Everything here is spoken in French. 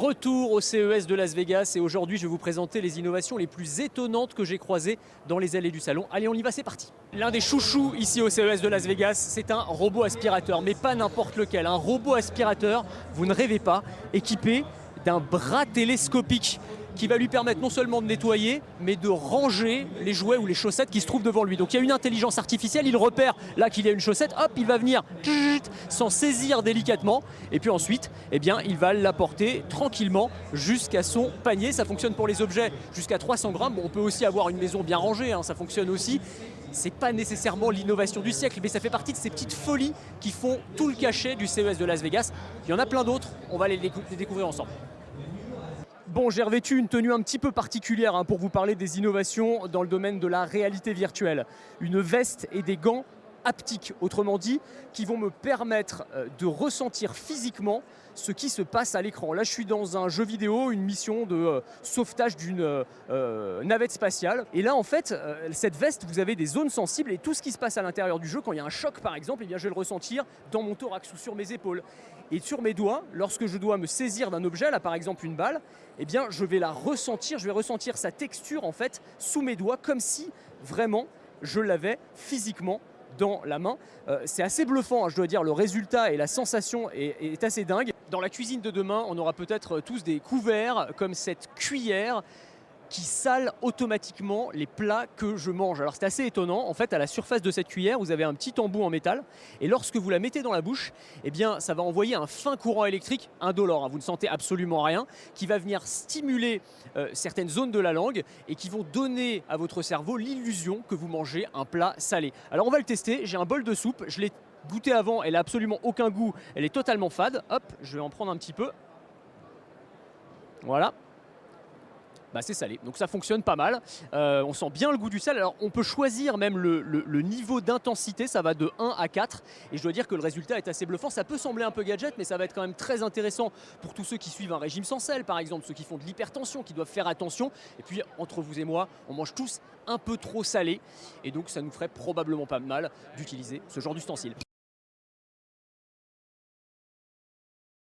Retour au CES de Las Vegas et aujourd'hui je vais vous présenter les innovations les plus étonnantes que j'ai croisées dans les allées du salon. Allez, on y va, c'est parti. L'un des chouchous ici au CES de Las Vegas, c'est un robot aspirateur, mais pas n'importe lequel. Un robot aspirateur, vous ne rêvez pas, équipé d'un bras télescopique qui va lui permettre non seulement de nettoyer, mais de ranger les jouets ou les chaussettes qui se trouvent devant lui. Donc il y a une intelligence artificielle, il repère là qu'il y a une chaussette, hop, il va venir s'en saisir délicatement, et puis ensuite, eh bien, il va l'apporter tranquillement jusqu'à son panier. Ça fonctionne pour les objets jusqu'à 300 grammes. Bon, on peut aussi avoir une maison bien rangée, hein, ça fonctionne aussi. C'est pas nécessairement l'innovation du siècle, mais ça fait partie de ces petites folies qui font tout le cachet du CES de Las Vegas. Il y en a plein d'autres, on va les découvrir ensemble. Bon, j'ai revêtu une tenue un petit peu particulière pour vous parler des innovations dans le domaine de la réalité virtuelle. Une veste et des gants haptiques, autrement dit, qui vont me permettre de ressentir physiquement ce qui se passe à l'écran. Là, je suis dans un jeu vidéo, une mission de sauvetage d'une navette spatiale. Et là, en fait, cette veste, vous avez des zones sensibles et tout ce qui se passe à l'intérieur du jeu, quand il y a un choc par exemple, eh bien, je vais le ressentir dans mon thorax ou sur mes épaules. Et sur mes doigts, lorsque je dois me saisir d'un objet, là par exemple une balle, eh bien, je vais la ressentir, je vais ressentir sa texture en fait sous mes doigts, comme si vraiment je l'avais physiquement dans la main. C'est assez bluffant, hein, je dois dire, le résultat et la sensation est assez dingue. Dans la cuisine de demain, on aura peut-être tous des couverts comme cette cuillère qui sale automatiquement les plats que je mange. Alors c'est assez étonnant, en fait à la surface de cette cuillère vous avez un petit embout en métal et lorsque vous la mettez dans la bouche, eh bien ça va envoyer un fin courant électrique indolore, hein, vous ne sentez absolument rien, qui va venir stimuler certaines zones de la langue et qui vont donner à votre cerveau l'illusion que vous mangez un plat salé. Alors on va le tester, j'ai un bol de soupe, je l'ai goûté avant, elle n'a absolument aucun goût, elle est totalement fade, hop, je vais en prendre un petit peu, voilà. Bah, c'est salé, donc ça fonctionne pas mal, on sent bien le goût du sel. Alors on peut choisir même le niveau d'intensité, ça va de 1 à 4 et je dois dire que le résultat est assez bluffant. Ça peut sembler un peu gadget mais ça va être quand même très intéressant pour tous ceux qui suivent un régime sans sel par exemple, ceux qui font de l'hypertension, qui doivent faire attention. Et puis entre vous et moi, on mange tous un peu trop salé et donc ça nous ferait probablement pas mal d'utiliser ce genre d'ustensile.